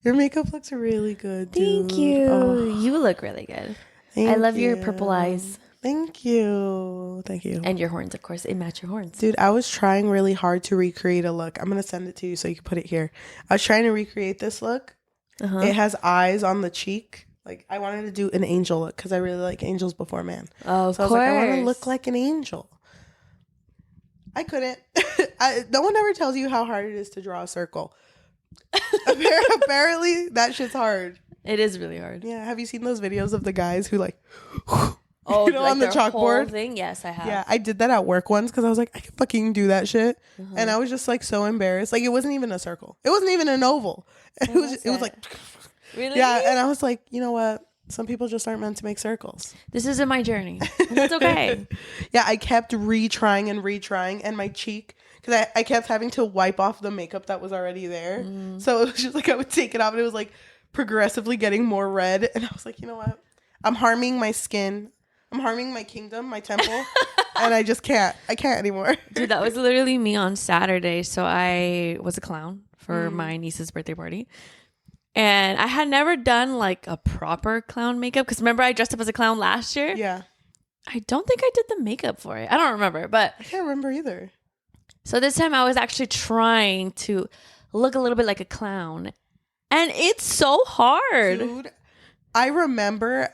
Your makeup looks really good, dude. Thank you. Oh, You look really good. thank I love you. your purple eyes. Thank you. Thank you. And your horns, of course. It match your horns. Dude, I was trying really hard to recreate a look. I'm going to send it to you so you can put it here. I was trying to recreate this look. Uh-huh. It has eyes on the cheek. Like, I wanted to do an angel look because I really like angels before man. Oh, so I was like, I want to look like an angel. I couldn't. No one ever tells you how hard it is to draw a circle. Apparently, that shit's hard. It is really hard. Yeah. Have you seen those videos of the guys who like... Oh, like on the chalkboard whole thing? Yes, I have. Yeah, I did that at work once because I was like, I can fucking do that shit, and I was just like so embarrassed. Like it wasn't even a circle, it wasn't even an oval. It was like, really? Yeah, and I was like, you know what? Some people just aren't meant to make circles. This isn't my journey. And that's okay. Yeah, I kept retrying, and my cheek, because I kept having to wipe off the makeup that was already there. So it was just like I would take it off, and it was like progressively getting more red, and I was like, you know what? I'm harming my skin. I'm harming my kingdom, my temple, and I just can't. I can't anymore. Dude, that was literally me on Saturday. So I was a clown for my niece's birthday party. And I had never done like a proper clown makeup. Because remember I dressed up as a clown last year? Yeah. I don't think I did the makeup for it. I don't remember. But I can't remember either. So this time I was actually trying to look a little bit like a clown. And it's so hard. Dude, I remember...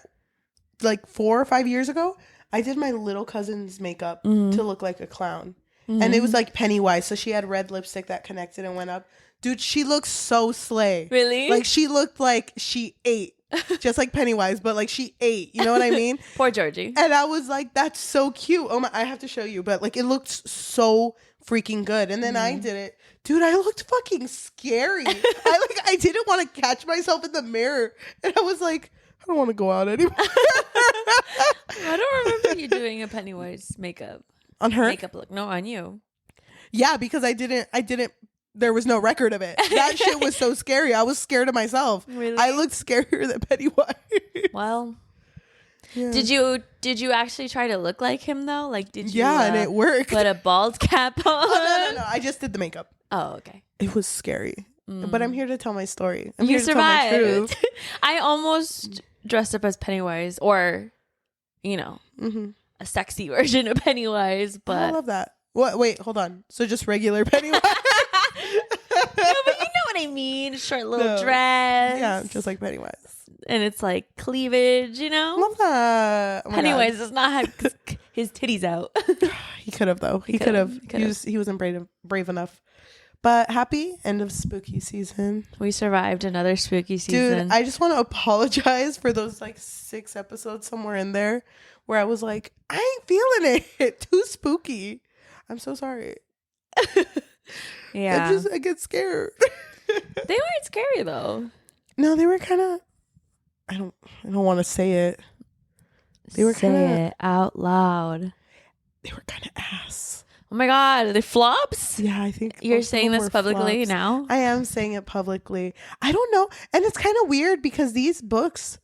like 4 or 5 years ago, I did my little cousin's makeup to look like a clown. And it was like Pennywise. So she had red lipstick that connected and went up. Dude, she looks so slay. Really? Like she looked like she ate. Just like Pennywise, but like she ate. You know what I mean? Poor Georgie. And I was like, that's so cute. Oh my, I have to show you. But like it looked so freaking good. And then I did it. Dude, I looked fucking scary. I didn't want to catch myself in the mirror. And I was like, I don't want to go out anymore. I don't remember you doing a Pennywise makeup. On her? Makeup look. No, on you. Yeah, because I didn't, there was no record of it. That shit was so scary. I was scared of myself. Really? I looked scarier than Pennywise. Well, Yeah. Did you actually try to look like him though? Like did you Yeah, and it worked. put a bald cap on? Oh, no. I just did the makeup. Oh, okay. It was scary. But I'm here to tell my story. I'm You here to tell my truth. survived. I almost dressed up as Pennywise or, you know, a sexy version of Pennywise, but I love that. What? Wait, hold on. So just regular Pennywise? no, but you know what I mean. Short little dress. Yeah, just like Pennywise. And it's like cleavage, you know? Love that. Oh my Pennywise does not have his titties out. God. He could have, though. He could have. He wasn't brave enough. But happy end of spooky season. We survived another spooky season. Dude, I just want to apologize for those like 6 episodes somewhere in there where I was like, I ain't feeling it. Too spooky. I'm so sorry. Yeah. I get scared. They weren't scary though. No, they were kind of, I don't want to say it. They were kind of, Say it out loud. They were kind of ass. Oh my God, they flops? Yeah, I think You're saying this publicly now? I am saying it publicly. I don't know. And it's kind of weird because these books,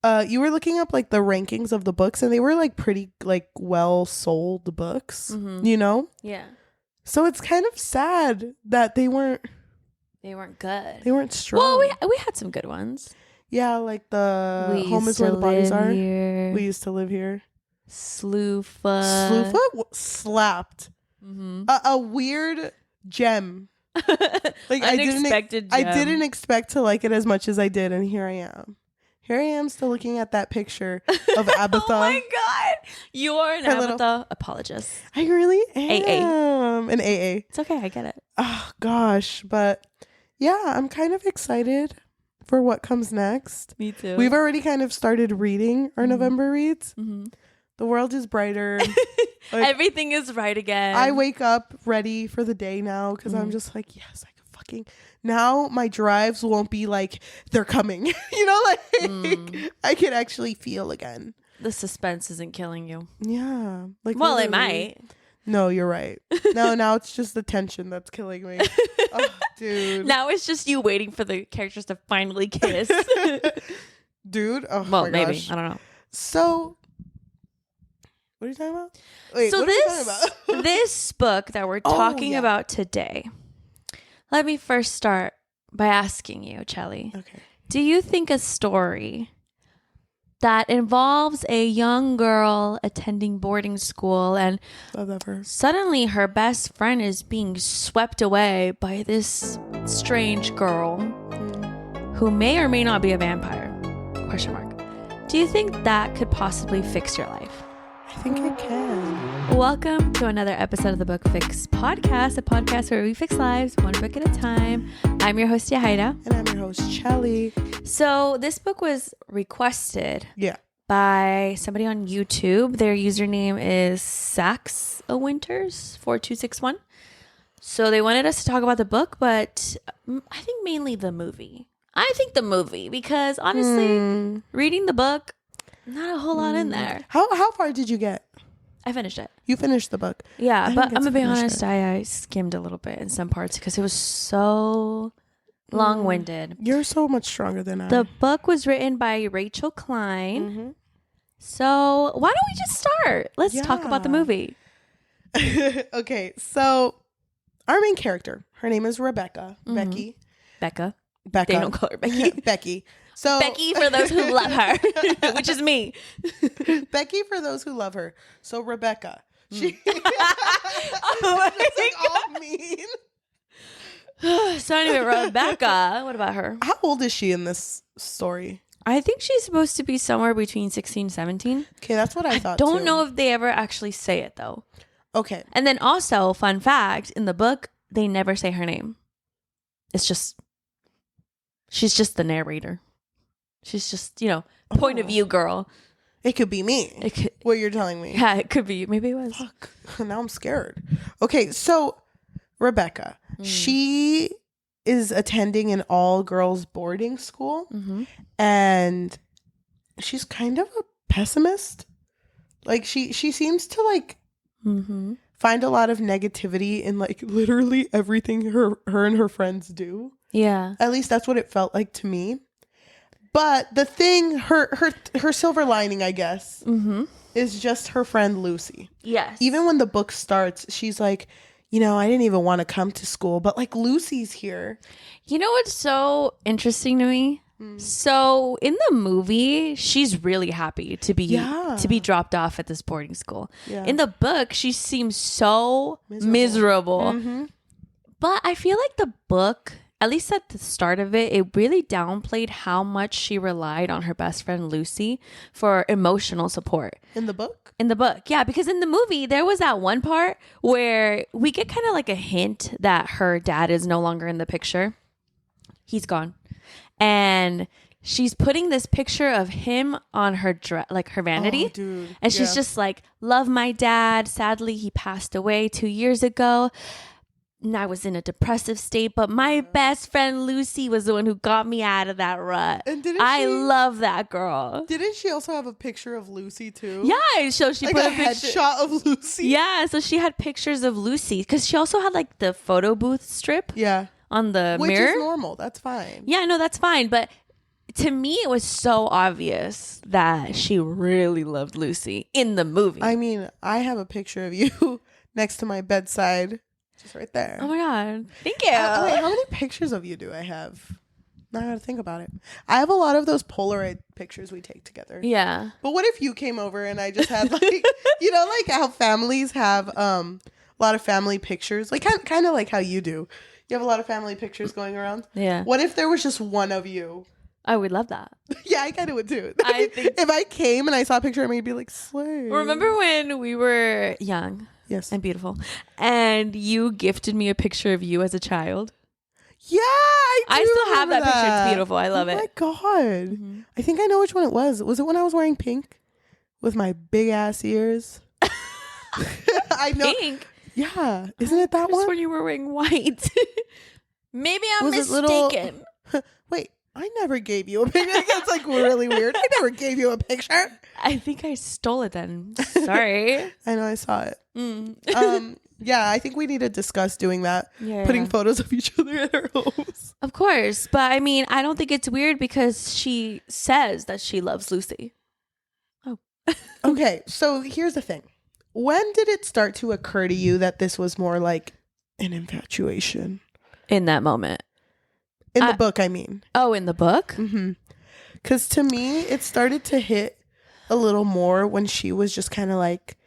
you were looking up like the rankings of the books and they were like pretty like well sold books, you know? Yeah. So it's kind of sad that they weren't good. They weren't strong. Well, we had some good ones. Yeah, like the We Home used is Where to the Bodies live Are. here. We used to live here. Slewfoot. Slapped. A weird gem. Like Unexpected I gem. didn't expect to like it as much as I did, and here I am. Here I am still looking at that picture of Abatha. Oh my God. You are an Abatha apologist. I really am. An AA. It's okay. I get it. Oh, gosh. But yeah, I'm kind of excited for what comes next. Me too. We've already kind of started reading our November reads. The world is brighter. Like, everything is right again. I wake up ready for the day now because I'm just like, yes, I can fucking... Now my drives won't be like, they're coming. You know, like I can actually feel again. The suspense isn't killing you. Yeah. Like, well, it literally. might. No, you're right. No, now it's just the tension that's killing me. Oh, dude. Now it's just you waiting for the characters to finally kiss. Dude. Oh, well, my maybe. gosh. I don't know. So, what are you talking about? Wait, so what are you talking about? this book that we're talking about today, let me first start by asking you, Cheli. Okay. Do you think a story that involves a young girl attending boarding school and Love her. suddenly her best friend is being swept away by this strange girl who may or may not be a vampire? Question mark. Do you think that could possibly fix your life? I think it can. Welcome to another episode of the Book Fix podcast, a podcast where we fix lives one book at a time. I'm your host, Yajaira. And I'm your host, Cheli. So this book was requested by somebody on YouTube. Their username is Saxawinters4261. So they wanted us to talk about the book, but I think mainly the movie. I think the movie because honestly, reading the book, not a whole lot in there. How far did you get? I finished it. You finished the book. Yeah, but I'm going to be honest, I skimmed a little bit in some parts because it was so long-winded. You're so much stronger than I. The book was written by Rachel Klein. So why don't we just start? Let's talk about the movie. Okay, so our main character, her name is Rebecca. Becca. Becca. They don't call her Becky. Becky. So Becky for those who love her, which is me. Becky for those who love her. So Rebecca. She Oh my all mean. So anyway, Rebecca, what about her? How old is she in this story? I think she's supposed to be somewhere between 16 and 17. Okay, that's what I thought. Don't too. know if they ever actually say it though. Okay. And then also, fun fact, in the book, they never say her name. It's just, she's just the narrator. She's just, point of view girl. It could be me. It could, what you're telling me. yeah, it could be. Maybe it was. Fuck. Now I'm scared. Okay, so Rebecca, she is attending an all-girls boarding school, and she's kind of a pessimist. Like she seems to like find a lot of negativity in like literally everything her and her friends do. Yeah. At least that's what it felt like to me. But the thing, her silver lining, I guess, is just her friend Lucy. Yes. Even when the book starts, she's like, I didn't even want to come to school, but like Lucy's here. You know what's so interesting to me? So in the movie, she's really happy to be dropped off at this boarding school. Yeah. In the book, she seems so miserable. But I feel like the book, at least at the start of it, it really downplayed how much she relied on her best friend Lucy for emotional support. In the book? In the book, yeah, because in the movie, there was that one part where we get kind of like a hint that her dad is no longer in the picture. He's gone. And she's putting this picture of him on her her vanity. Oh, dude. And she's just like, love my dad. Sadly, he passed away 2 years ago. And I was in a depressive state, but my best friend Lucy was the one who got me out of that rut. And I love that girl. Didn't she also have a picture of Lucy too? Yeah, so she like put a a picture headshot of Lucy. Yeah, so she had pictures of Lucy because she also had like the photo booth strip. Yeah. On the Which mirror. Which is normal. That's fine. Yeah, no, that's fine. But to me, it was so obvious that she really loved Lucy in the movie. I mean, I have a picture of you next to my bedside. Just right there. Oh my God. Thank you. Wait, how many pictures of you do I have? Now I gotta think about it. I have a lot of those Polaroid pictures we take together. Yeah. But what if you came over and I just had like, like how families have a lot of family pictures? Like kind of like how you do. You have a lot of family pictures going around. Yeah. What if there was just one of you? I would love that. Yeah, I kind of would too. I think if I came and I saw a picture of me, I'd be like, slay. Remember when we were young? Yes. And beautiful. And you gifted me a picture of you as a child? Yeah, I still have that picture. It's beautiful. I love it. Oh my God. I think I know which one it was. Was it when I was wearing pink with my big ass ears? I know. Pink? Yeah. Isn't it that one? When you were wearing white. Maybe I'm was mistaken. Wait, I never gave you a picture. That's like really weird. I never gave you a picture. I think I stole it then. Sorry. I know, I saw it. Yeah, I think we need to discuss doing that. Yeah, putting photos of each other at our homes. Of course. But I mean, I don't think it's weird because she says that she loves Lucy. Oh. Okay, so here's the thing. When did it start to occur to you that this was more like an infatuation? In that moment. In the book, I mean. Oh, in the book? Mm-hmm. Because to me, it started to hit a little more when she was just kind of like,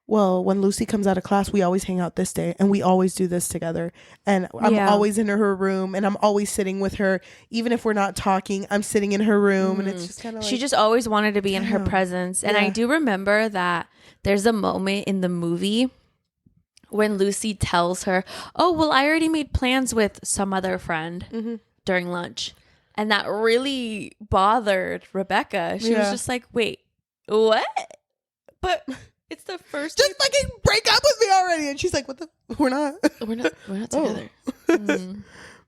well, when Lucy comes out of class, we always hang out this day and we always do this together. And I'm always in her room and I'm always sitting with her. Even if we're not talking, I'm sitting in her room. And it's just kind of like. She just always wanted to be in her presence. And I do remember that there's a moment in the movie when Lucy tells her, oh, well, I already made plans with some other friend during lunch. And that really bothered Rebecca. She was just like, wait, what? But it's the first. Just fucking break up with me already. And she's like, what the? We're not together.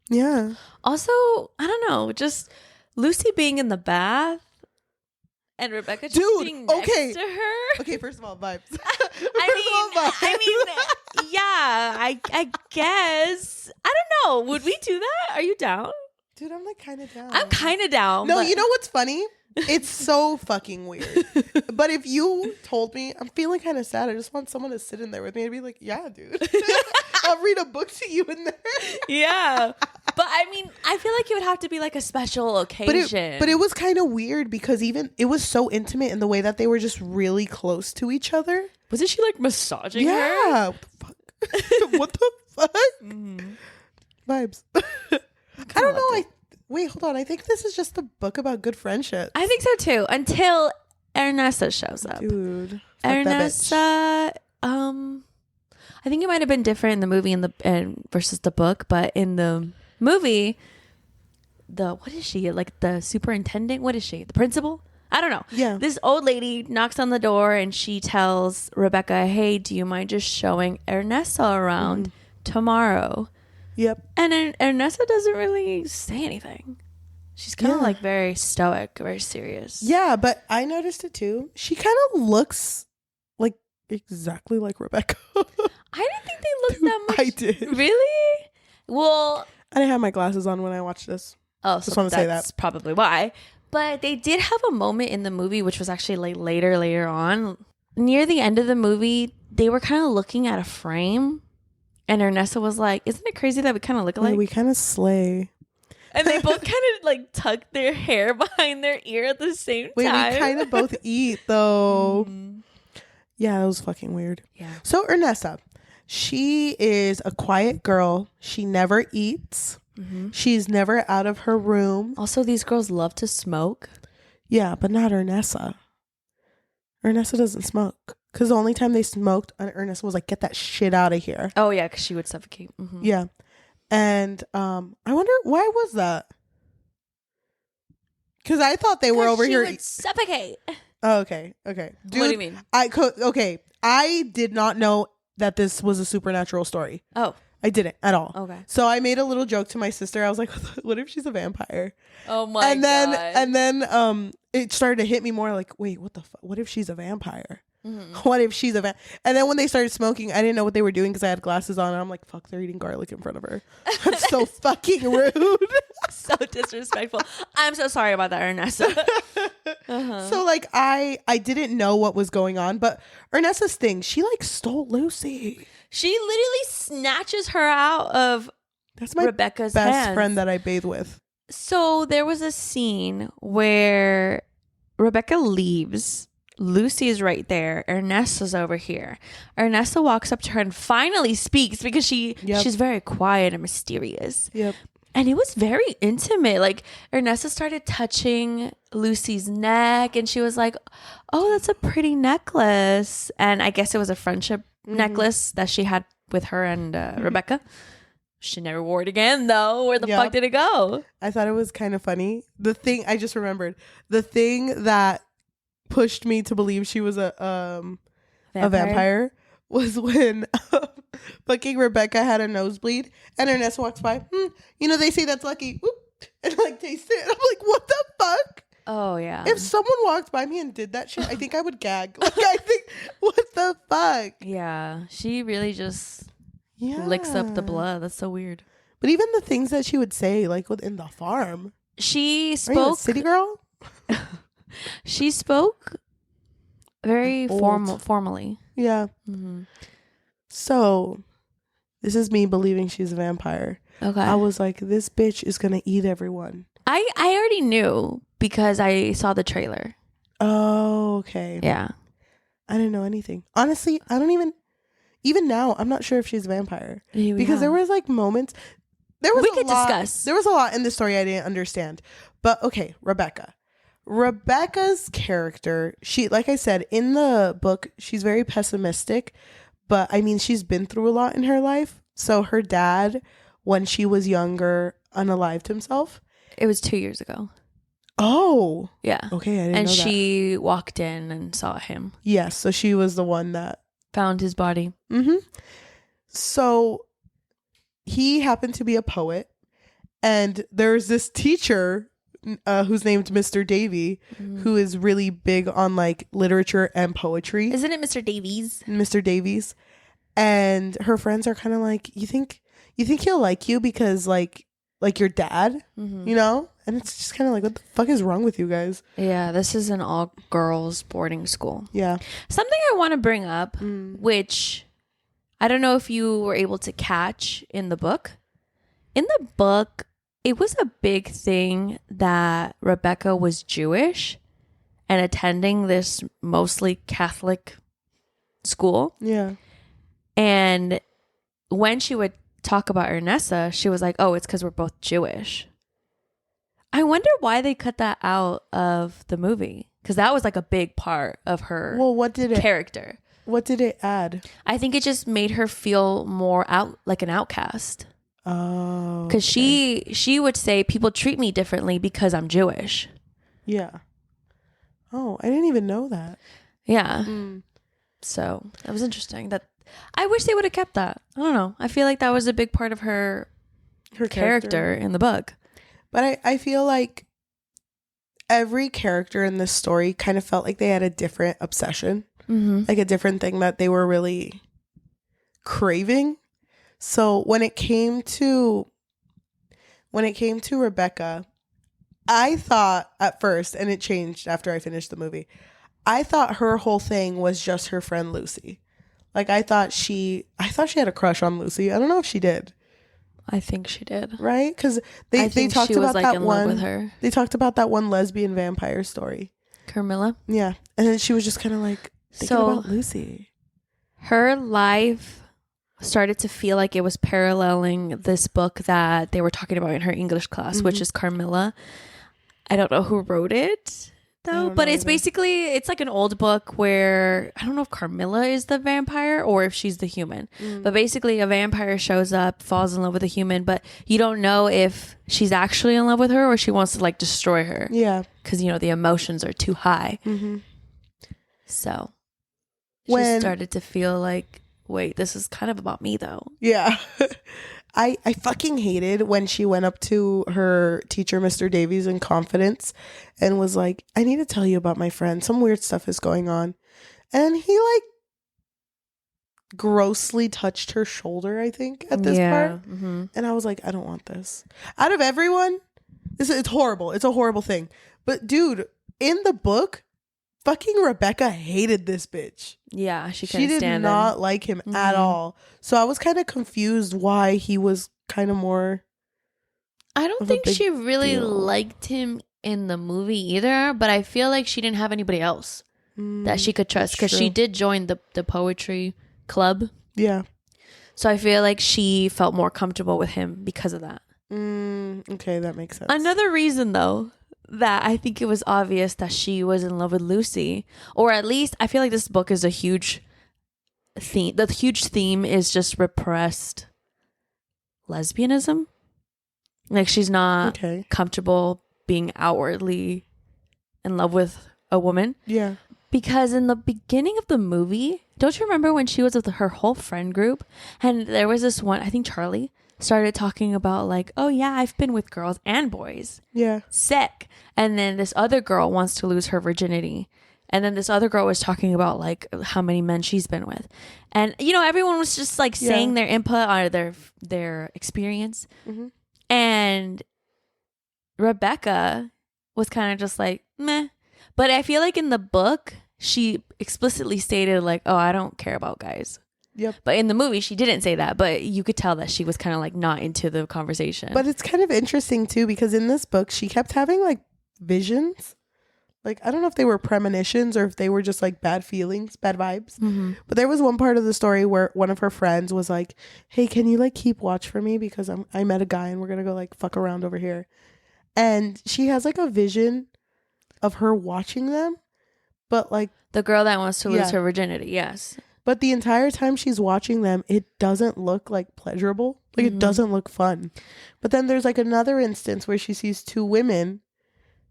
Yeah. Also, I don't know, just Lucy being in the bath and Rebecca just being next to her. Okay, first of all, vibes. I mean, yeah, I guess. I don't know. Would we do that? Are you down? Dude, I'm like kind of down. I'm kind of down. No, you know what's funny? It's so fucking weird. But if you told me, I'm feeling kind of sad. I just want someone to sit in there with me and be like, yeah, dude. I'll read a book to you in there. Yeah. But I mean, I feel like it would have to be like a special occasion. But it was kind of weird because even it was so intimate in the way that they were just really close to each other. Wasn't she like massaging her? Yeah. What the fuck? What the fuck? Vibes. I don't know. Wait, hold on. I think this is just a book about good friendship. I think so too. Until Ernessa shows up. Dude. Ernessa, I think it might have been different in the movie versus the book, but in the movie, what is she? Like the superintendent? What is she? The principal? I don't know. Yeah. This old lady knocks on the door and she tells Rebecca, hey, do you mind just showing Ernessa around tomorrow? Yep. And Ernessa doesn't really say anything. She's kind of like very stoic, very serious. Yeah, but I noticed it too. She kind of looks like exactly like Rebecca. I didn't think they looked that much. I did. Really? Well, I didn't have my glasses on when I watched this. Oh, just so want to say that's that. probably why. But they did have a moment in the movie, which was actually like later on. Near the end of the movie, they were kind of looking at a frame. And Ernessa was like, isn't it crazy that we kind of look alike? Yeah, we kind of slay. And they both kind of like tucked their hair behind their ear at the same time. Wait, we kind of both eat though. Yeah, that was fucking weird. Yeah. So Ernessa, she is a quiet girl. She never eats. She's never out of her room. Also, these girls love to smoke. Yeah, but not Ernessa. Ernessa doesn't smoke. Because the only time they smoked, Ernessa was like, get that shit out of here. Oh, yeah, because she would suffocate. Yeah. And I wonder, why was that? Because I thought they were over here. She would suffocate. Oh, okay. Dude, what do you mean? I did not know that this was a supernatural story. Oh. I didn't at all. Okay. So I made a little joke to my sister. I was like, what if she's a vampire? Oh my God. And then it started to hit me more like, wait, what the fuck? What if she's a vampire? What if she's a vampire? And then when they started smoking, I didn't know what they were doing because I had glasses on. And I'm like, fuck, they're eating garlic in front of her. That's so fucking rude. So disrespectful. I'm so sorry about that, Ernessa. So like I didn't know what was going on, but Ernessa's thing, she like stole Lucy. She literally snatches her out of That's my Rebecca's best hands. friend that I bathe with. So there was a scene where Rebecca leaves. Lucy is right there. Ernessa's over here. Ernessa walks up to her and finally speaks because she's very quiet and mysterious. Yep. And it was very intimate. Like Ernessa started touching Lucy's neck and she was like, oh, that's a pretty necklace. And I guess it was a friendship necklace that she had with her and Rebecca. She never wore it again though. Where the fuck did it go? I thought it was kind of funny. I just remembered the thing that pushed me to believe she was a vampire was when fucking Rebecca had a nosebleed and Ernessa walks by. They say that's lucky. Whoop, and like taste it. And I'm like, what the fuck? Oh yeah. If someone walked by me and did that shit, I think I would gag. Like I think, what the fuck? Yeah, she really just licks up the blood. That's so weird. But even the things that she would say, like within the farm. She spoke. Are you a city girl? She spoke very formally. Yeah. So, this is me believing she's a vampire. Okay. I was like, this bitch is gonna eat everyone. I already knew because I saw the trailer. Oh, okay. Yeah. I didn't know anything. Honestly, I don't even now, I'm not sure if she's a vampire. Because there was like moments. We could discuss. There was a lot in the story I didn't understand. But okay, Rebecca. Rebecca's character, she, like I said, in the book, she's very pessimistic. But I mean, she's been through a lot in her life. So her dad, when she was younger, unalived himself. It was 2 years ago. Oh. Yeah. Okay, I didn't know that. And she walked in and saw him. Yes, so she was the one that found his body. Mm-hmm. So he happened to be a poet, and there's this teacher who's named Mr. Davy, who is really big on like literature and poetry. Isn't it Mr. Davies? Mr. Davies. And her friends are kind of like, you think he'll like you because like your dad, you know? And it's just kind of like, what the fuck is wrong with you guys? Yeah, this is an all girls boarding school. Yeah. Something I want to bring up, which I don't know if you were able to catch in the book. In the book, it was a big thing that Rebecca was Jewish and attending this mostly Catholic school. Yeah. And when she would talk about Ernessa, she was like, oh, it's because we're both Jewish. I wonder why they cut that out of the movie, because that was like a big part of her character. What did it add? I think it just made her feel more out like an outcast. Oh. Because she would say, people treat me differently because I'm Jewish. Yeah. Oh, I didn't even know that. Yeah. So that was interesting. That I wish they would have kept that. I don't know. I feel like that was a big part of her character in the book. But I feel like every character in this story kind of felt like they had a different obsession, like a different thing that they were really craving. So when it came to Rebecca, I thought at first, and it changed after I finished the movie, I thought her whole thing was just her friend Lucy. Like I thought she had a crush on Lucy. I don't know if she did. I think she did. Right? Because they talked about that one. With her. They talked about that one lesbian vampire story. Carmilla? Yeah. And then she was just kind of like thinking about Lucy. Her life started to feel like it was paralleling this book that they were talking about in her English class, which is Carmilla. I don't know who wrote it though, but it's basically, it's like an old book where I don't know if Carmilla is the vampire or if she's the human, but basically a vampire shows up, falls in love with a human, but you don't know if she's actually in love with her or she wants to like destroy her. Yeah. Because, you know, the emotions are too high. So she started to feel like, wait, this is kind of about me though. Yeah. I fucking hated when she went up to her teacher, Mr. Davies, in confidence and was like, I need to tell you about my friend. Some weird stuff is going on. And he like grossly touched her shoulder, I think, at this part. And I was like, I don't want this. Out of everyone, it's horrible. It's a horrible thing. But dude, in the book, fucking Rebecca hated this bitch. Yeah, she did not like him at all. So I was kind of confused why he was kind of more. I don't think she really liked him in the movie either, but I feel like she didn't have anybody else that she could trust because she did join the poetry club. Yeah. So I feel like she felt more comfortable with him because of that. Okay, that makes sense. Another reason though that I think it was obvious that she was in love with Lucy, or at least I feel like this book is a huge theme. The huge theme is just repressed lesbianism. Like she's not comfortable being outwardly in love with a woman. Yeah. Because in the beginning of the movie, don't you remember when she was with her whole friend group and there was this one, I think Charlie, started talking about like, oh yeah, I've been with girls and boys. Yeah. Sick. And then this other girl wants to lose her virginity. And then this other girl was talking about like how many men she's been with. And you know, everyone was just like saying their input or their experience. And Rebecca was kind of just like, meh. But I feel like in the book, she explicitly stated like, oh, I don't care about guys. Yep. But in the movie, she didn't say that. But you could tell that she was kind of like not into the conversation. But it's kind of interesting too, because in this book, she kept having like visions. Like, I don't know if they were premonitions or if they were just like bad feelings, bad vibes. But there was one part of the story where one of her friends was like, hey, can you like keep watch for me? Because I met a guy and we're going to go like fuck around over here. And she has like a vision of her watching them. But like the girl that wants to lose her virginity. Yes. But the entire time she's watching them, it doesn't look like pleasurable. Like it doesn't look fun. But then there's like another instance where she sees two women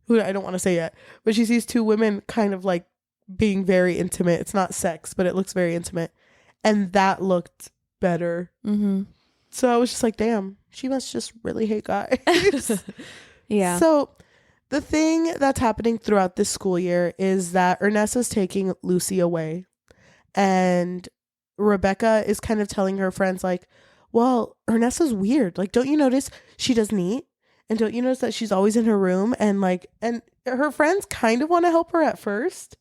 who I don't want to say yet, but she sees two women kind of like being very intimate. It's not sex, but it looks very intimate. And that looked better. So I was just like, damn, she must just really hate guys. Yeah. So the thing that's happening throughout this school year is that Ernessa's taking Lucy away. And Rebecca is kind of telling her friends like, well, Ernessa's weird. Like, don't you notice she doesn't eat? And don't you notice that she's always in her room? And like, and her friends kind of want to help her at first.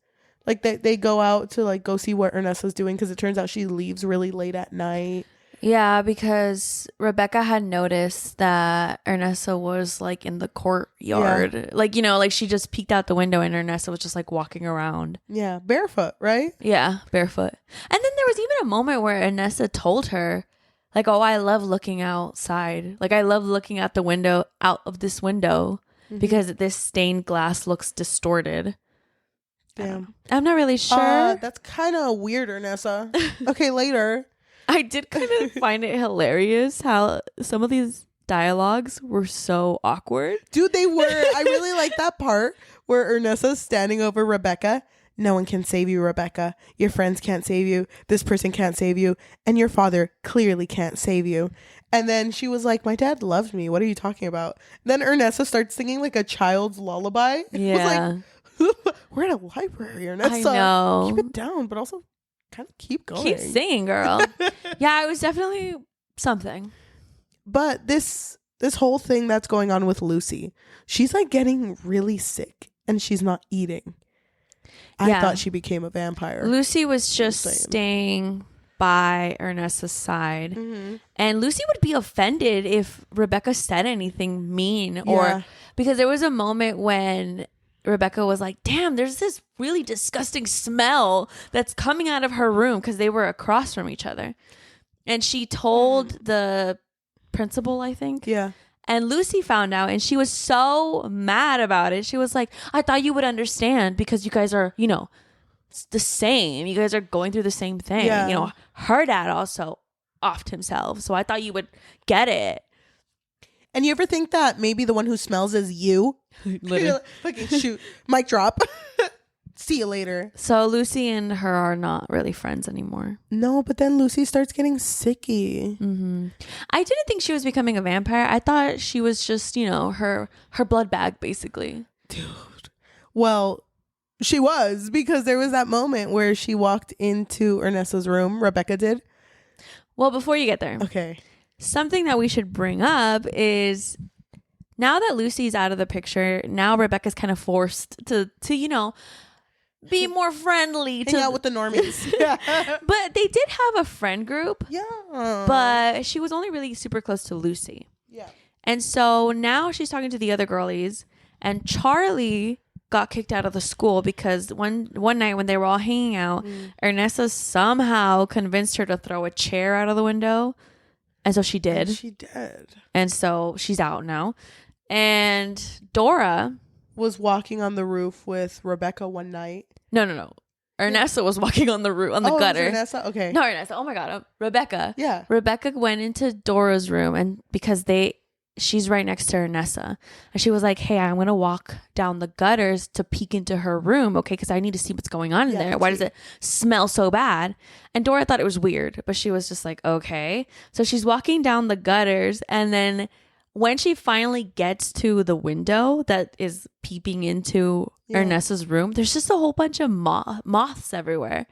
Like they go out to like go see what Ernessa's doing, because it turns out she leaves really late at night. Yeah, because Rebecca had noticed that Ernessa was like in the courtyard. Yeah. Like, you know, like she just peeked out the window and Ernessa was just like walking around. Yeah, barefoot, right? Yeah, barefoot. And then there was even a moment where Ernessa told her, like, oh, I love looking outside. Like, I love looking out the window, out of this window, because this stained glass looks distorted. Damn. I'm not really sure. That's kind of weird, Ernessa. Okay, later. I did kind of find it hilarious how some of these dialogues were so awkward. Dude, they were. I really like that part where Ernessa's standing over Rebecca. No one can save you, Rebecca. Your friends can't save you. This person can't save you. And your father clearly can't save you. And then she was like, my dad loved me. What are you talking about? Then Ernessa starts singing like a child's lullaby. Yeah. It was like, we're in a library, Ernessa. I know. Keep it down, but also kind of keep going. Keep singing, girl. Yeah, it was definitely something. But this whole thing that's going on with Lucy, she's like getting really sick and she's not eating. I thought she became a vampire. Lucy was just staying by Ernessa's side. And Lucy would be offended if Rebecca said anything mean or because there was a moment when Rebecca was like, damn, there's this really disgusting smell that's coming out of her room, because they were across from each other. And she told the principal, I think. Yeah. And Lucy found out and she was so mad about it. She was like, I thought you would understand because you guys are, you know, the same. You guys are going through the same thing. Yeah. You know, her dad also offed himself. So I thought you would get it. And you ever think that maybe the one who smells is you? Literally. Okay, shoot. Mic drop. See you later. So Lucy and her are not really friends anymore. No, but then Lucy starts getting sicky. I didn't think she was becoming a vampire. I thought she was just, you know, her blood bag, basically. Dude. Well, she was, because there was that moment where she walked into Ernessa's room. Rebecca did. Well, before you get there. Okay. Something that we should bring up is now that Lucy's out of the picture, now Rebecca's kind of forced to you know, be more friendly. Hang out with the normies. But they did have a friend group. Yeah. But she was only really super close to Lucy. Yeah. And so now she's talking to the other girlies, and Charlie got kicked out of the school because one night when they were all hanging out, Ernessa somehow convinced her to throw a chair out of the window. And so she did. And she did. And so she's out now. And Dora was walking on the roof with Rebecca one night. No. Ernessa was walking on the roof, on the gutter. Ernessa? Okay. No, Ernessa. Oh my God. Rebecca. Yeah. Rebecca went into Dora's room, and because she's right next to Ernessa. And she was like, hey, I'm going to walk down the gutters to peek into her room, okay? Because I need to see what's going on in there. Why does it smell so bad? And Dora thought it was weird, but she was just like, okay. So she's walking down the gutters, and then when she finally gets to the window that is peeping into Ernessa's room, there's just a whole bunch of moths everywhere.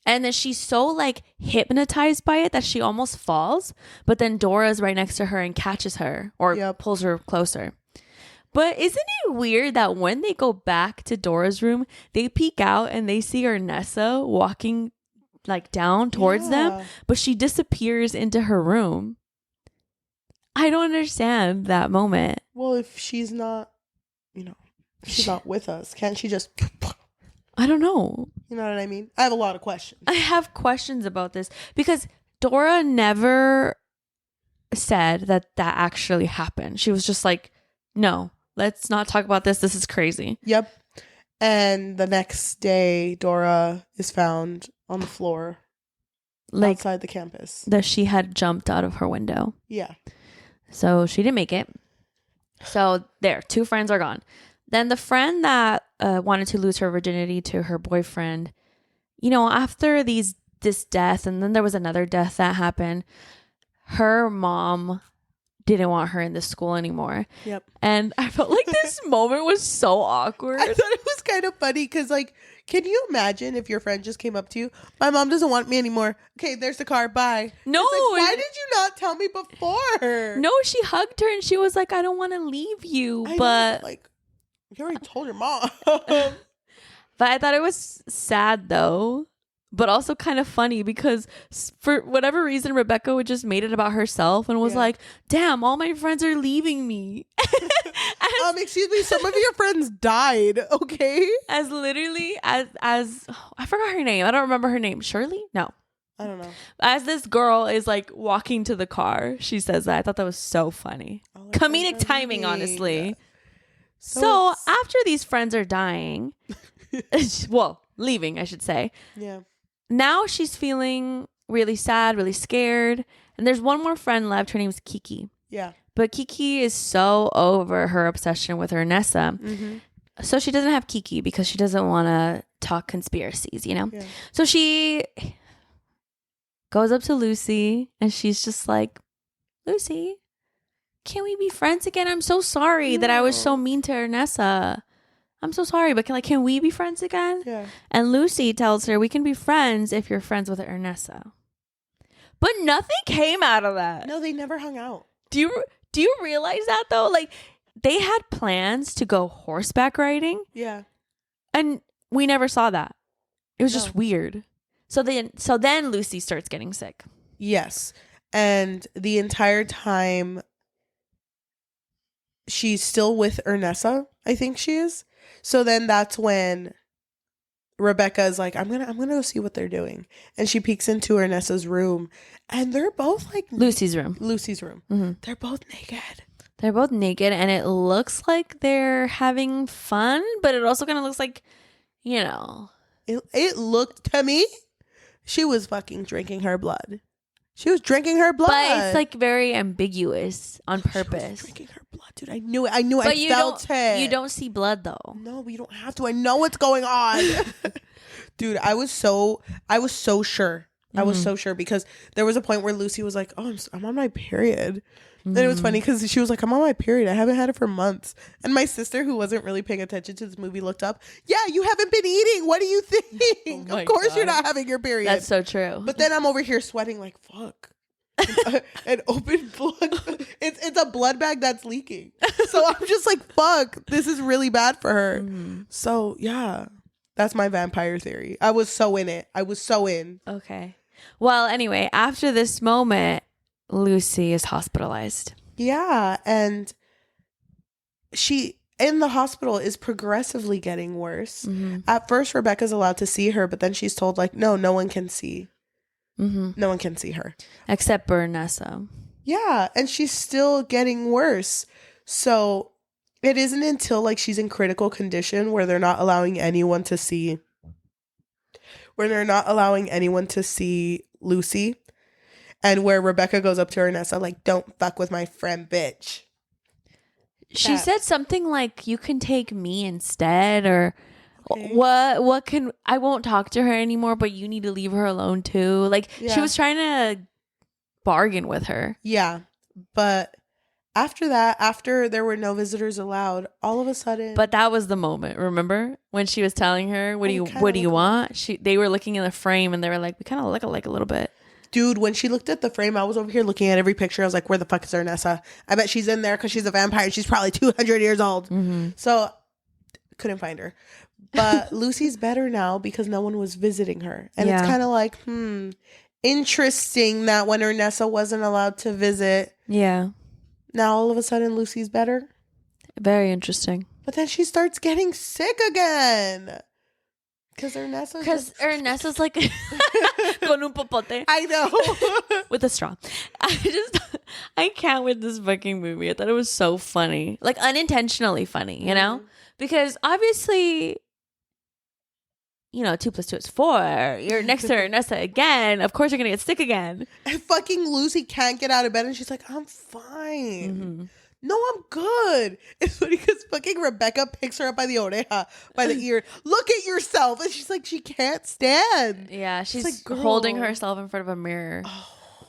And then she's so like hypnotized by it that she almost falls. But then Dora's right next to her and catches her or pulls her closer. But isn't it weird that when they go back to Dora's room, they peek out and they see Ernessa walking like down towards them, but she disappears into her room. I don't understand that moment. Well, if she's not, she's not with us, can't she just... I don't know. You know what I mean? I have a lot of questions. I have questions about this because Dora never said that actually happened. She was just like, no, let's not talk about this. This is crazy. Yep. And the next day, Dora is found on the floor outside the campus. That she had jumped out of her window. Yeah. So she didn't make it. So there, 2 friends are gone. Then the friend that wanted to lose her virginity to her boyfriend, after this death, and then there was another death that happened, her mom didn't want her in the school anymore. Yep. And I felt like this moment was so awkward. I thought it was kind of funny because, like, can you imagine if your friend just came up to you? My mom doesn't want me anymore. Okay, there's the car. Bye. No. Like, why did you not tell me before? No, she hugged her and she was like, I don't want to leave you. But like, you already told your mom. But I thought it was sad, though. But also kind of funny because for whatever reason, Rebecca just made it about herself and was like, damn, all my friends are leaving me. Excuse me, some of your friends died, okay? As literally as I forgot her name. I don't remember her name. Shirley? No. I don't know. As this girl is like walking to the car, she says that. I thought that was so funny. Comedic timing, honestly. So after these friends are dying, well, leaving, I should say. Yeah. Now she's feeling really sad, really scared. And there's one more friend left. Her name's Kiki. Yeah. But Kiki is so over her obsession with Ernessa. Mm-hmm. So she doesn't have Kiki because she doesn't want to talk conspiracies, Yeah. So she goes up to Lucy and she's just like, Lucy, can we be friends again? I'm so sorry that I was so mean to Ernessa. I'm so sorry, but can we be friends again? Yeah. And Lucy tells her, we can be friends if you're friends with Ernessa. But nothing came out of that. No, they never hung out. Do you realize that, though? Like, they had plans to go horseback riding. Yeah. And we never saw that. It was just weird. So then Lucy starts getting sick. Yes. And the entire time she's still with Ernessa, I think she is. So then that's when Rebecca is like, I'm gonna go see what they're doing. And she peeks into Ernessa's room and they're both like Lucy's room. Mm-hmm. They're both naked. They're both naked and it looks like they're having fun, but it also kind of looks like, It looked to me, she was fucking drinking her blood. She was drinking her blood. But it's like very ambiguous on purpose. She was drinking her blood, dude. I knew it. But I felt it. You don't see blood though. No, but you don't have to. I know what's going on. Dude, I was so sure. I was so sure because there was a point where Lucy was like, "Oh, I'm on my period." And it was funny because she was like, I'm on my period. I haven't had it for months. And my sister, who wasn't really paying attention to this movie, looked up. Yeah, you haven't been eating. What do you think? Of course you're not having your period. That's so true. But then I'm over here sweating like, fuck. An open blood. It's a blood bag that's leaking. So I'm just like, fuck. This is really bad for her. So, yeah. That's my vampire theory. I was so in it. I was so in. Okay. Well, anyway, after this moment, Lucy is hospitalized. Yeah, and she in the hospital is progressively getting worse. At first, Rebecca's allowed to see her, but then she's told like, no one can see. No one can see her except for Ernessa. Yeah, and she's still getting worse. So it isn't until like she's in critical condition where they're not allowing anyone to see. Lucy. And where Rebecca goes up to Ernessa like, don't fuck with my friend, bitch. She said something like, you can take me instead, or what can, I won't talk to her anymore, but you need to leave her alone too. Like, she was trying to bargain with her. Yeah. But after there were no visitors allowed, all of a sudden. But that was the moment, remember? When she was telling her, what do you want? They were looking in the frame and they were like, we kind of look alike a little bit. Dude, when she looked at the frame, I was over here looking at every picture. I was like, where the fuck is Ernessa? I bet she's in there because she's a vampire. She's probably 200 years old. So, couldn't find her. But Lucy's better now because no one was visiting her. And it's kind of like, interesting that when Ernessa wasn't allowed to visit, now all of a sudden Lucy's better. Very interesting. But then she starts getting sick again. Because Ernessa's like con un popote. I know. With a straw. I can't with this fucking movie. I thought it was so funny. Like unintentionally funny, you know? Because obviously, 2 + 2 is 4. You're next to Ernessa again. Of course you're gonna get sick again. And fucking Lucy can't get out of bed and she's like, I'm fine. No, I'm good. It's funny because fucking Rebecca picks her up by the oreja, by the ear. Look at yourself. And she's like, she can't stand. Yeah, she's like, holding herself in front of a mirror. Oh.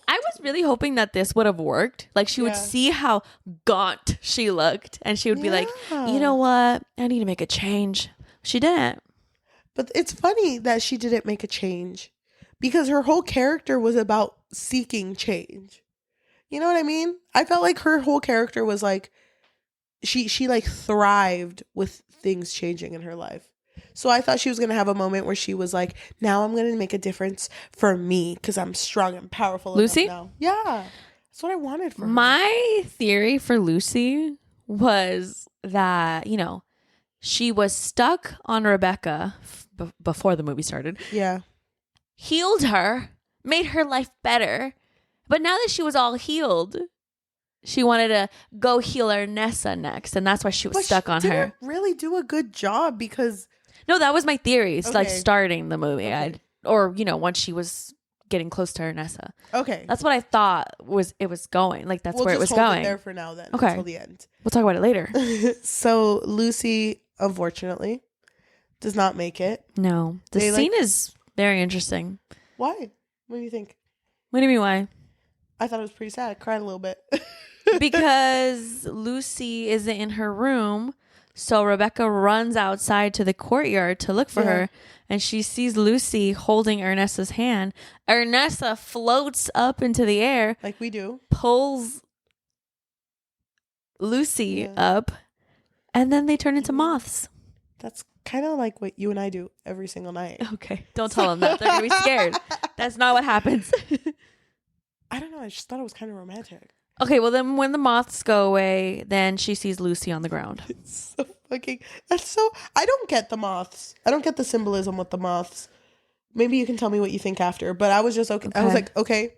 I was really hoping that this would have worked. Like she would see how gaunt she looked and she would be like, you know what? I need to make a change. She didn't. But it's funny that she didn't make a change because her whole character was about seeking change. You know what I mean? I felt like her whole character was like, she like thrived with things changing in her life. So I thought she was going to have a moment where she was like, now I'm going to make a difference for me because I'm strong and powerful. Lucy? Now. Yeah. That's what I wanted for her. My theory for Lucy was that, she was stuck on Rebecca before the movie started. Yeah. Healed her, made her life better. But now that she was all healed, she wanted to go heal Ernessa next. And that's why she was stuck on her. Didn't really do a good job because... No, that was my theory. It's like starting the movie. Okay. Once she was getting close to Ernessa. Okay. That's what I thought it was going. Like that's where it was going. It there for now then. Okay. Until the end. We'll talk about it later. So Lucy, unfortunately, does not make it. No. The scene is very interesting. Why? What do you think? What do you mean why? I thought it was pretty sad. I cried a little bit. Because Lucy isn't in her room. So Rebecca runs outside to the courtyard to look for her. And she sees Lucy holding Ernessa's hand. Ernessa floats up into the air. Like we do. Pulls Lucy up. And then they turn into moths. That's kind of like what you and I do every single night. Okay. Don't tell them that. They're going to be scared. That's not what happens. I don't know. I just thought it was kind of romantic. Okay, well then when the moths go away, then she sees Lucy on the ground. It's so fucking... I don't get the moths. I don't get the symbolism with the moths. Maybe you can tell me what you think after. But I was just okay. I was like, okay,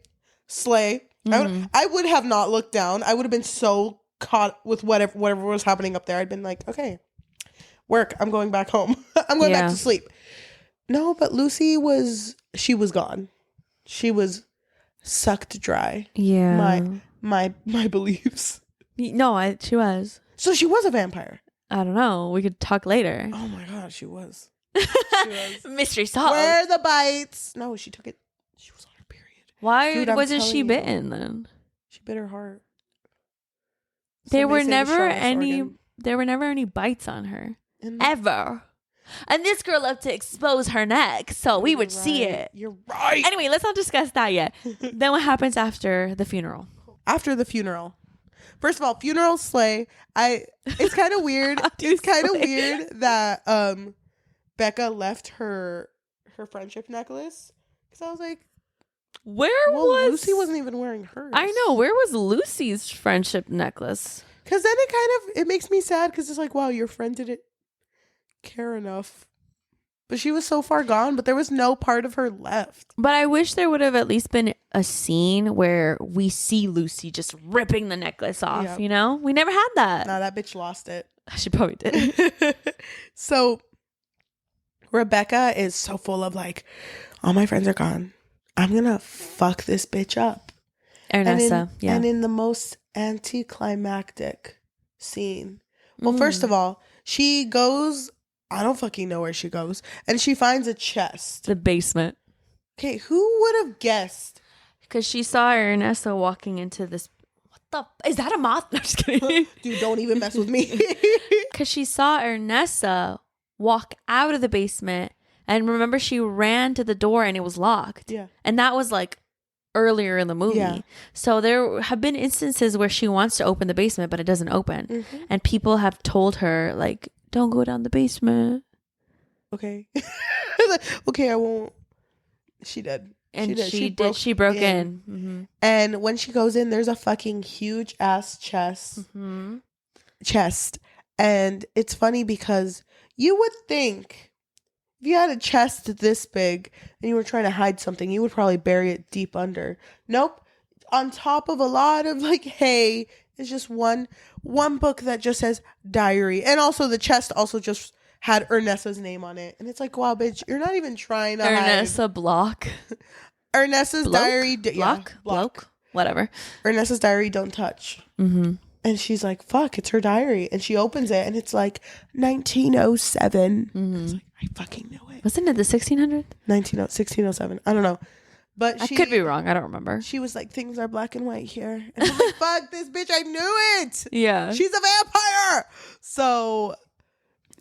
slay. I would have not looked down. I would have been so caught with whatever was happening up there. I'd been like, okay, work. I'm going back home. I'm going back to sleep. No, but Lucy was gone. She was sucked dry. Yeah. My beliefs. No, she was. So she was a vampire. I don't know. We could talk later. Oh my god, she was. Mystery solved. Where are the bites? No, she took it. She was on her period. Why wasn't she bitten then? She bit her heart. There were never any bites on her. Ever. And this girl loved to expose her neck, so we would see it. You're right. Anyway, let's not discuss that yet. Then what happens after the funeral? After the funeral. First of all, funeral slay. It's kind of weird. It's kind of weird that Becca left her friendship necklace. Because I was like, Lucy wasn't even wearing hers. I know. Where was Lucy's friendship necklace? Because then it makes me sad because it's like, wow, your friend didn't care enough. But she was so far gone, but there was no part of her left. But I wish there would have at least been a scene where we see Lucy just ripping the necklace off, Yep. you know? We never had that. No, that bitch lost it. She probably did. So Rebecca is so full of like, all my friends are gone. I'm going to fuck this bitch up. Ernessa, And in the most anticlimactic scene. Well, first of all, she goes... I don't fucking know where she goes. And she finds a chest. The basement. Okay, who would have guessed? Because she saw Ernessa walking into this... Is that a moth? No, I'm just kidding. Dude, don't even mess with me. Because she saw Ernessa walk out of the basement. And remember, she ran to the door and it was locked. Yeah. And that was like earlier in the movie. Yeah. So there have been instances where she wants to open the basement, but it doesn't open. Mm-hmm. And people have told her, like, don't go down the basement. okay. Okay, I won't. She did. And she broke in. Mm-hmm. And when she goes in, there's a fucking huge ass chest. And it's funny because you would think if you had a chest this big and you were trying to hide something, you would probably bury it deep under. Nope. On top of a lot of like hay is just one book that just says diary. And also the chest also just had Ernessa's name on it. And it's like, wow, bitch, you're not even trying to Ernessa Block. Ernessa's diary. Block. Whatever. Ernessa's diary, don't touch. Mm-hmm. And she's like, fuck, it's her diary. And she opens it and it's like 1907. Mm-hmm. It's like, I fucking know it. Wasn't it the 1600s? 1607. I don't know. But I could be wrong. I don't remember. She was like, things are black and white here. And I'm like, fuck this bitch. I knew it. Yeah. She's a vampire. So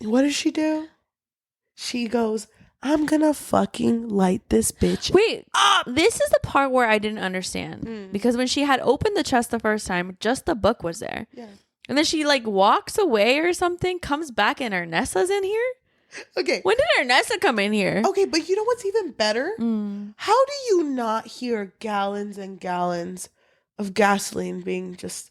what does she do? She goes, I'm gonna fucking light this bitch Wait, this is the part where I didn't understand. Because when she had opened the chest the first time, just the book was there. Yeah. And then she like walks away or something, comes back and Ernessa's in here? Okay. When did Ernessa come in here? Okay, but you know what's even better? How do you not hear gallons and gallons of gasoline being just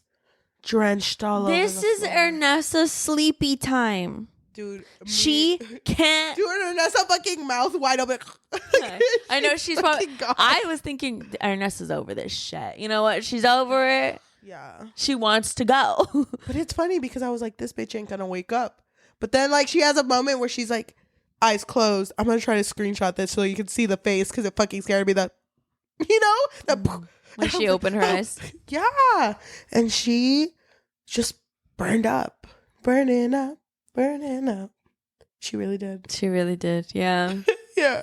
drenched all over the This is floor? Ernessa's sleepy time. Dude, She can't. Dude, Ernessa fucking mouth wide open. I know she's probably. I was thinking Ernessa's over this shit. You know what? She's over it. Yeah. She wants to go. But it's funny because I was like, this bitch ain't gonna wake up. But then like she has a moment where she's like, eyes closed. I'm gonna try to screenshot this so you can see the face because it fucking scared me. That, you know, that When she opened her eyes. Yeah. And she just burning up. She really did. She really did. Yeah. Yeah.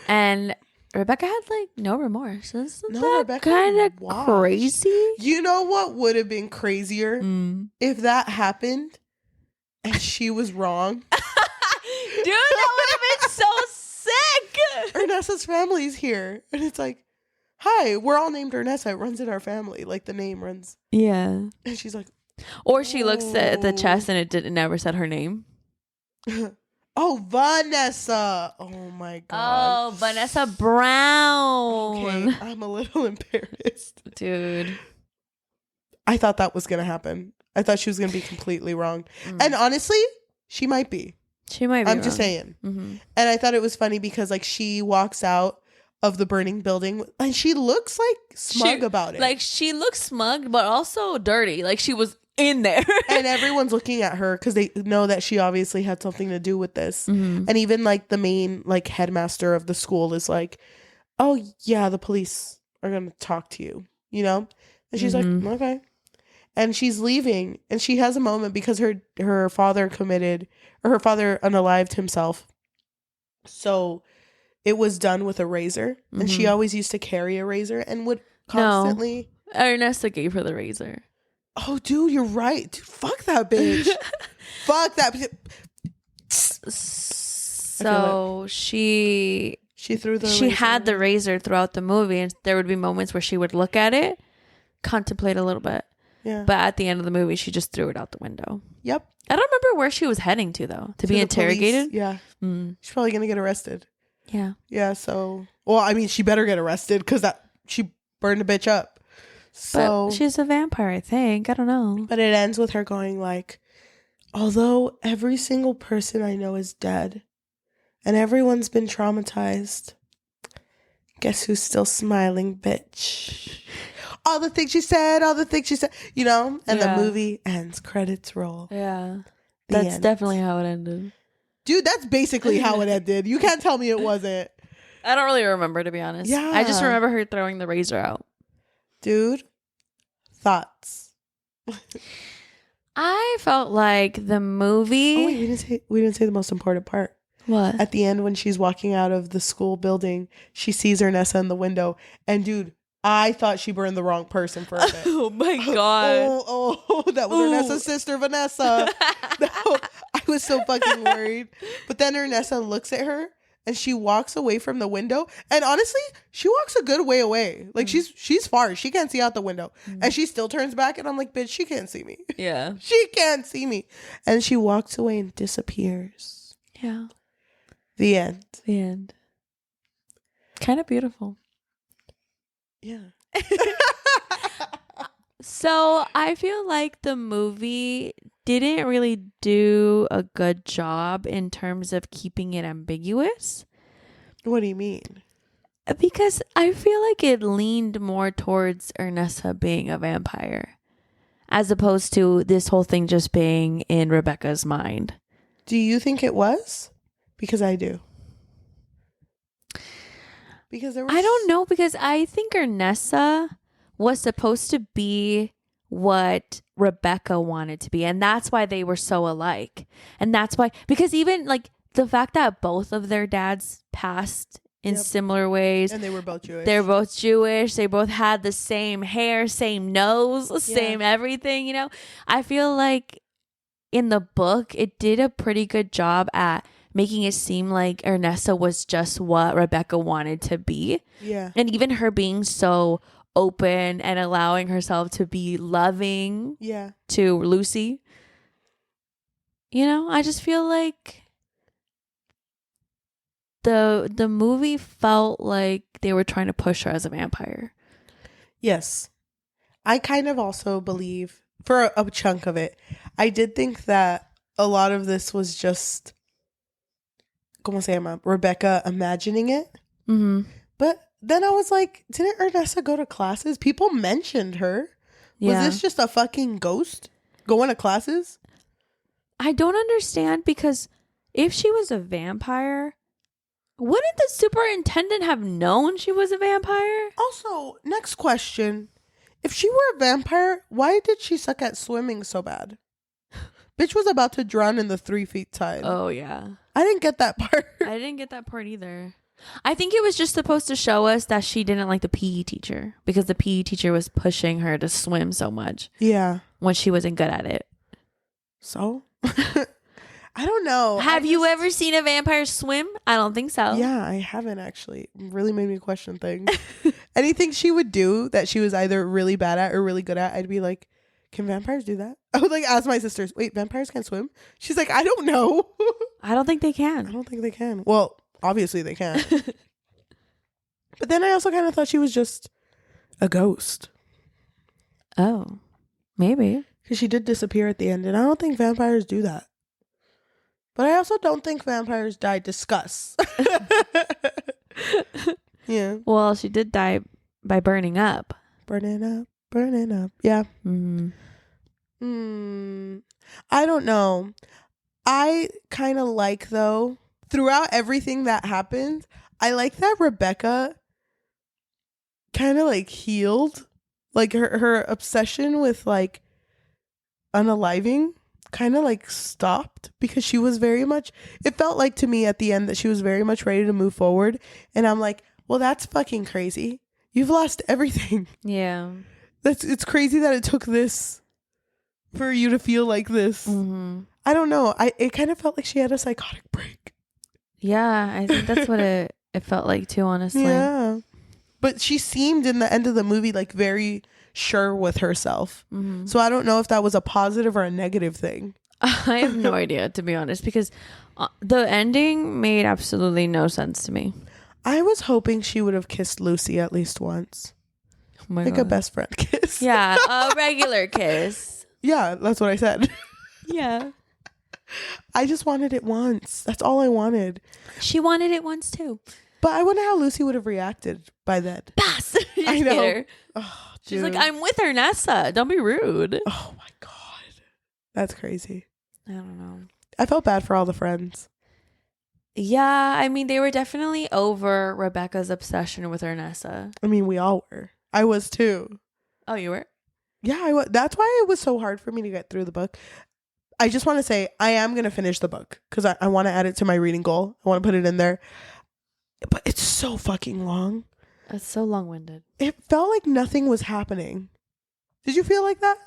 And Rebecca had like no remorse. Isn't No, Rebecca kind of watched. crazy? You know what would have been crazier if that happened and she was wrong? Dude, that would have been so sick. Ernessa's family's here. And it's like, hi, we're all named Ernessa. It runs in our family. Like the name runs. Yeah. And she's like, Or she looks at the chest and it never said her name. oh, Vanessa. Oh my God. Oh, Vanessa Brown. Okay, I'm a little embarrassed. Dude. I thought that was going to happen. I thought she was going to be completely wrong. And honestly, she might be. She might be I'm wrong. just saying. Mm-hmm. And I thought it was funny because like she walks out of the burning building and she looks like smug about it. Like she looks smug, but also dirty. Like she was in there. And everyone's looking at her because they know that she obviously had something to do with this. Mm-hmm. And even like the main like headmaster of the school is like, oh yeah, the police are going to talk to you, you know? And she's like, okay. And she's leaving and she has a moment because her father unalived himself. So it was done with a razor and she always used to carry a razor and would constantly. No. Ernessa gave her the razor. Oh, dude, you're right. Dude, fuck that bitch. Fuck that. So she threw the she razor had the away. razor throughout the movie, and there would be moments where she would look at it, contemplate a little bit. Yeah. But at the end of the movie, she just threw it out the window. Yep. I don't remember where she was heading to though. To be the interrogated. police. Yeah. She's probably gonna get arrested. Yeah. Yeah. So, well, I mean, she better get arrested because she burned a bitch up. So But she's a vampire, I think. I don't know. But it ends with her going like, although every single person I know is dead and everyone's been traumatized, guess who's still smiling, bitch? All the things she said, you know? And the movie ends, credits roll. Yeah. The That's end. definitely how it ended. Dude, that's basically how it ended. You can't tell me it wasn't. I don't really remember, to be honest. Yeah. I just remember her throwing the razor out. Dude, thoughts? I felt like the movie. Oh, wait, we didn't say the most important part. What? At the end, when she's walking out of the school building, she sees Ernessa in the window. And dude, I thought she burned the wrong person for a bit. Oh my God. Oh, that was Ernessa's sister, Vanessa. No, I was so fucking worried. But then Ernessa looks at her and she walks away from the window. And honestly, she walks a good way away. Like she's far. She can't see out the window. And she still turns back and I'm like, bitch, she can't see me. Yeah. She can't see me. And she walks away and disappears. Yeah. The end. The end. Kind of beautiful. Yeah. So I feel like the movie didn't really do a good job in terms of keeping it ambiguous. What do you mean? Because I feel like it leaned more towards Ernessa being a vampire, as opposed to this whole thing just being in Rebecca's mind. Do you think it was? Because I do. Because there was... I don't know, because I think Ernessa was supposed to be what Rebecca wanted to be, and that's why they were so alike. And that's why, because even like the fact that both of their dads passed in similar ways, and they were both Jewish. They're both Jewish. They both had the same hair, same nose, same everything, you know. I feel like in the book it did a pretty good job at making it seem like Ernessa was just what Rebecca wanted to be. Yeah. And even her being so open and allowing herself to be loving to Lucy. You know, I just feel like the movie felt like they were trying to push her as a vampire. Yes. I kind of also believe, for a chunk of it, I did think that a lot of this was just, ¿cómo se llama? Rebecca imagining it. Mm-hmm. But then I was like, didn't Ernessa go to classes? People mentioned her. Was this just a fucking ghost going to classes? I don't understand, because if she was a vampire, wouldn't the superintendent have known she was a vampire? Also, next question. If she were a vampire, why did she suck at swimming so bad? Bitch was about to drown in the 3 feet tide. Oh, yeah. I didn't get that part. I didn't get that part either. I think it was just supposed to show us that she didn't like the PE teacher, because the PE teacher was pushing her to swim so much. Yeah. When she wasn't good at it. So? I don't know. Have you ever seen a vampire swim? I don't think so. Yeah, I haven't actually. It really made me question things. Anything she would do that she was either really bad at or really good at, I'd be like, can vampires do that? I would like ask my sisters, wait, vampires can't swim? She's like, I don't know. I don't think they can. I don't think they can. Well, obviously they can. But then I also kind of thought she was just a ghost. Oh, maybe. Because she did disappear at the end, and I don't think vampires do that. But I also don't think vampires die. Discuss. Yeah. Well, she did die by burning up. Burning up. Burning up. Yeah. Mm-hmm. I don't know. I kind of like, though, throughout everything that happened, I like that Rebecca kind of like healed. Like her obsession with like unaliving kind of like stopped, because she was very much, it felt like to me at the end that she was very much ready to move forward. And I'm like, well, that's fucking crazy. You've lost everything. Yeah. It's crazy that it took this for you to feel like this. Mm-hmm. I don't know. It kind of felt like she had a psychotic break. Yeah, I think that's what it felt like too, honestly. Yeah. But she seemed in the end of the movie like very sure with herself. Mm-hmm. So I don't know if that was a positive or a negative thing. I have no idea, to be honest, because the ending made absolutely no sense to me. I was hoping she would have kissed Lucy at least once. Oh my like God. a best friend kiss. Yeah, a regular kiss. Yeah, that's what I said. Yeah. I just wanted it once. That's all I wanted. She wanted it once too. But I wonder how Lucy would have reacted by then. Bass. I know. Her. Oh, she's like, I'm with Ernessa. Don't be rude. Oh my God. That's crazy. I don't know. I felt bad for all the friends. Yeah, I mean, they were definitely over Rebecca's obsession with Ernessa. I mean, we all were. I was too. Oh, you were? Yeah, I was. That's why it was so hard for me to get through the book. I just want to say I am going to finish the book because I want to add it to my reading goal. I want to put it in there. But it's so fucking long. It's so long-winded. It felt like nothing was happening. Did you feel like that?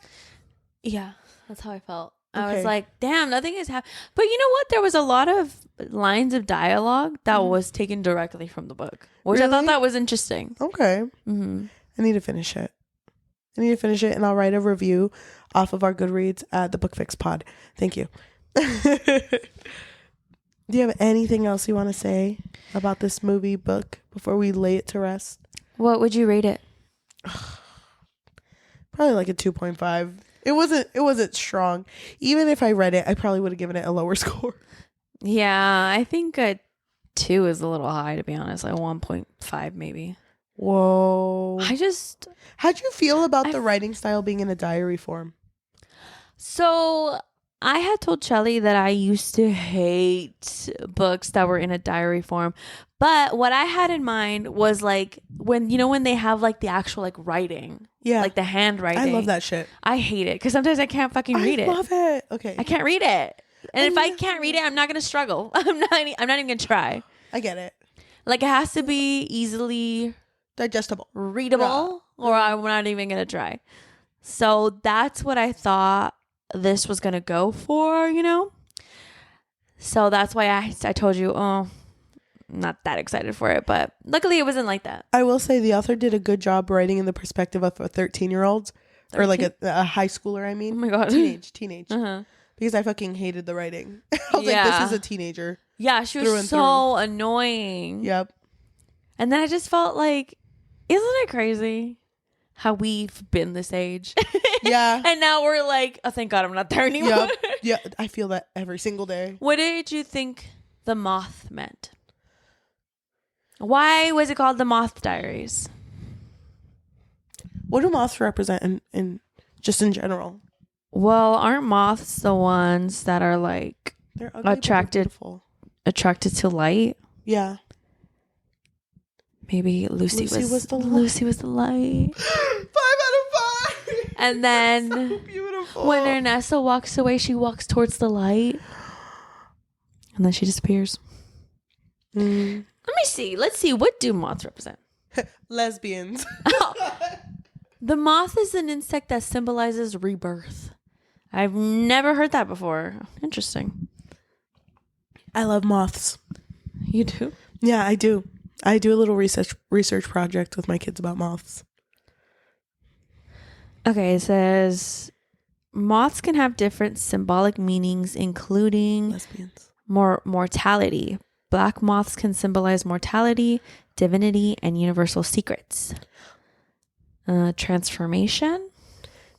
Yeah, that's how I felt. Okay. I was like, damn, nothing is happening. But you know what? There was a lot of lines of dialogue that was taken directly from the book, which I thought that was interesting. Okay. Mm-hmm. I need to finish it. And I'll write a review off of our Goodreads at the Book Fix Pod. Thank you. Do you have anything else you want to say about this movie book before we lay it to rest? What would you rate it? Probably like a 2.5. It wasn't strong. Even if I read it, I probably would have given it a lower score. Yeah, I think a 2 is a little high, to be honest. Like 1.5 maybe. Whoa. How'd you feel about the writing style being in a diary form? So I had told Cheli that I used to hate books that were in a diary form. But what I had in mind was like when they have like the actual like writing. Yeah. Like the handwriting. I love that shit. I hate it because sometimes I can't fucking read it. I love it. Okay. I can't read it. And if I can't read it, I'm not going to struggle. I'm not even going to try. I get it. Like it has to be easily digestible, readable, or I'm not even going to try. So that's what I thought this was going to go for, So that's why I told you, I'm not that excited for it. But luckily it wasn't like that. I will say the author did a good job writing in the perspective of a 13-year-old. Or like a high schooler, I mean. Oh my God. Teenage. Uh-huh. Because I fucking hated the writing. I was like, this is a teenager. Yeah, she was so annoying. Yep. And then I just felt like, isn't it crazy how we've been this age? Yeah. And now we're like, oh, thank God I'm not there anymore. Yep. Yeah, I feel that every single day. What did you think the moth meant? Why was it called the Moth Diaries? What do moths represent in just in general? Well, aren't moths the ones that are like they're ugly, attracted to light? Yeah. Maybe Lucy was the light. 5 out of 5. And then so beautiful. When Ernessa walks away, she walks towards the light. And then she disappears. Let me see. Let's see. What do moths represent? Lesbians. The moth is an insect that symbolizes rebirth. I've never heard that before. Interesting. I love moths. You do? Yeah, I do. I do a little research project with my kids about moths. Okay, it says moths can have different symbolic meanings, including lesbians, mortality. Black moths can symbolize mortality, divinity, and universal secrets. Transformation,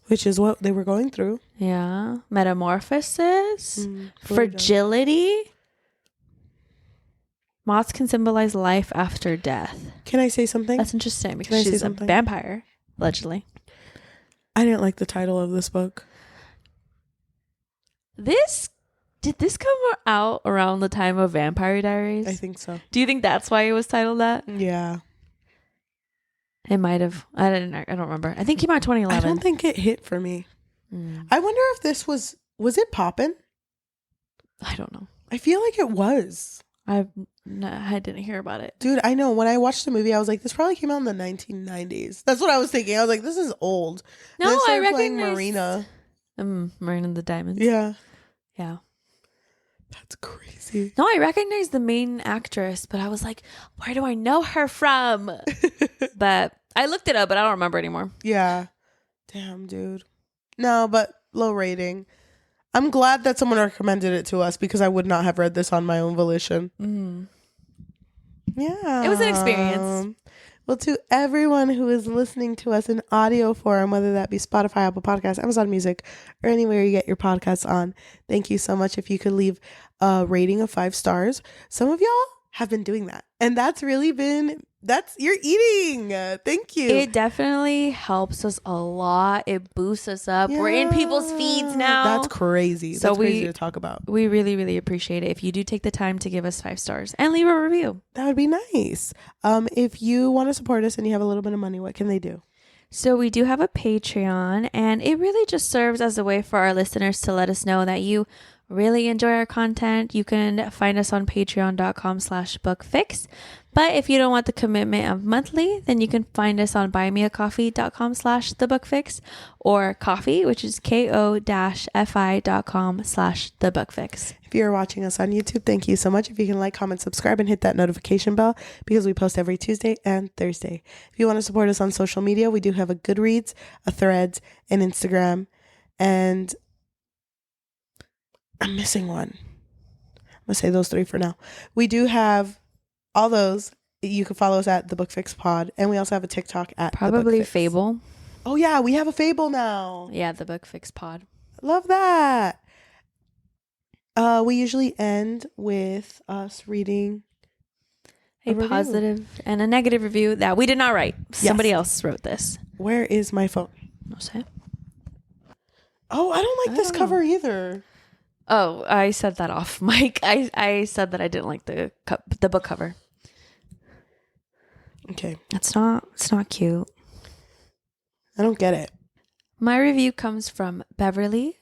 which is what they were going through. Yeah. Metamorphosis, fragility. Moths can symbolize life after death. Can I say something? That's interesting because she's a vampire, allegedly. I didn't like the title of this book. Did this come out around the time of Vampire Diaries? I think so. Do you think that's why it was titled that? Yeah. It might have. I don't remember. I think it came out 2011. I don't think it hit for me. I wonder if this was it poppin'? I don't know. I feel like it was. I didn't hear about it. Dude, I know. When I watched the movie, I was like, this probably came out in the 1990s. That's what I was thinking. I was like, this is old. No, I recognize Marina. Marina the Diamonds. Yeah. Yeah. That's crazy. No, I recognize the main actress, but I was like, where do I know her from? But I looked it up, but I don't remember anymore. Yeah. Damn, dude. No, but low rating. I'm glad that someone recommended it to us because I would not have read this on my own volition. Yeah. It was an experience. Well, to everyone who is listening to us in audio form, whether that be Spotify, Apple Podcasts, Amazon Music, or anywhere you get your podcasts on, thank you so much. If you could leave a rating of 5 stars. Some of y'all have been doing that. And that's really been, you're eating. Thank you. It definitely helps us a lot. It boosts us up. Yeah. We're in people's feeds now. That's crazy. So that's crazy to talk about. We really, really appreciate it. If you do take the time to give us 5 stars and leave a review. That would be nice. If you want to support us and you have a little bit of money, what can they do? So we do have a Patreon, and it really just serves as a way for our listeners to let us know that you really enjoy our content. You can find us on patreon.com/bookfix. But if you don't want the commitment of monthly, then you can find us on buymeacoffee.com/thebookfix or coffee, which is ko-fi.com/thebookfix. If you're watching us on YouTube, thank you so much. If you can like, comment, subscribe, and hit that notification bell because we post every Tuesday and Thursday. If you want to support us on social media, we do have a Goodreads, a Threads, an Instagram, and I'm missing one. gonna say those 3 for now. We do have all those. You can follow us at the Book Fix Pod, and we also have a TikTok at Probably the Book Fix. Fable. Oh yeah, we have a Fable now. Yeah, the Book Fix Pod. Love that. We usually end with us reading A positive and a negative review that we did not write. Somebody else wrote this. Where is my phone? No say. Oh, I don't like this cover either. Oh, I said that off, Mike. I said that I didn't like the book cover. Okay. It's not cute. I don't get it. My review comes from Beverly.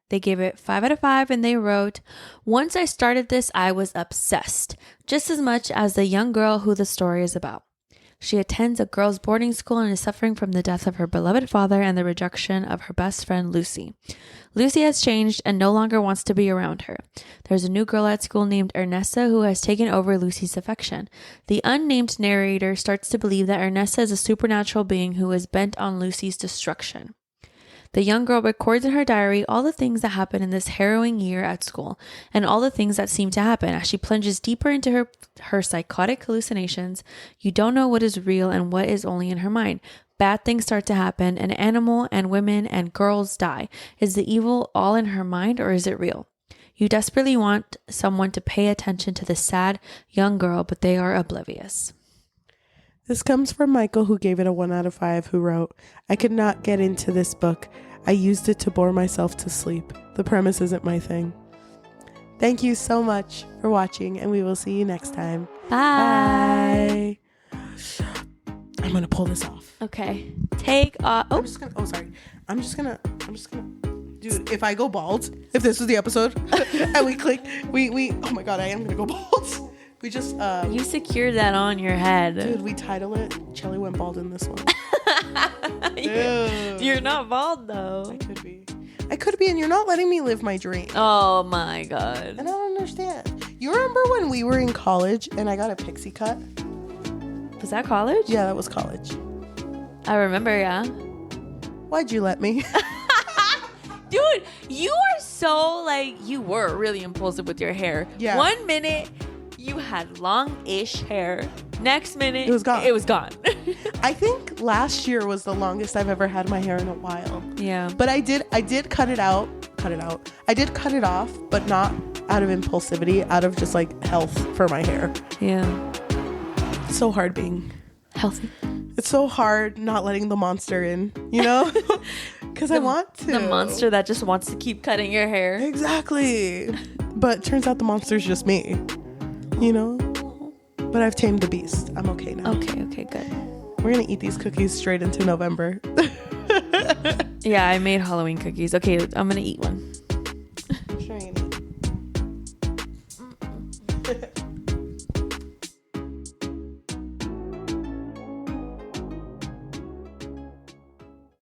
They gave it 5 out of 5 and they wrote, "Once I started this, I was obsessed, just as much as the young girl who the story is about. She attends a girls' boarding school and is suffering from the death of her beloved father and the rejection of her best friend, Lucy. Lucy has changed and no longer wants to be around her. There's a new girl at school named Ernessa who has taken over Lucy's affection. The unnamed narrator starts to believe that Ernessa is a supernatural being who is bent on Lucy's destruction. The young girl records in her diary all the things that happen in this harrowing year at school and all the things that seem to happen as she plunges deeper into her psychotic hallucinations. You don't know what is real and what is only in her mind. Bad things start to happen. An animal and women and girls die. Is the evil all in her mind or is it real? You desperately want someone to pay attention to this sad young girl, but they are oblivious." This comes from Michael, who gave it a 1 out of 5, who wrote, "I could not get into this book. I used it to bore myself to sleep. The premise isn't my thing." Thank you so much for watching, and we will see you next time. Bye. I'm gonna pull this off. Okay. Take off. I'm just gonna. Dude, if I go bald, if this was the episode, and we click, we. Oh my god, I am gonna go bald. We just. You secured that on your head. Dude, we title it "Cheli went bald in this one." You're not bald though. I could be, and you're not letting me live my dream. Oh my god. I don't understand. You remember when we were in college and I got a pixie cut? Was that college? Yeah, that was college. I remember, yeah. Why'd you let me? Dude, you are so you were really impulsive with your hair. Yeah. 1 minute you had long-ish hair. Next minute it was gone. I think last year was the longest I've ever had my hair in a while. Yeah. But I did cut it out. I did cut it off, but not out of impulsivity, out of just health for my hair. Yeah. It's so hard being healthy. It's so hard not letting the monster in, you know? Because I want to. The monster that just wants to keep cutting your hair. Exactly. But turns out the monster's just me, you know? But I've tamed the beast. I'm okay now. Okay, good. We're going to eat these cookies straight into November. Yeah, I made Halloween cookies. Okay, I'm going to eat one.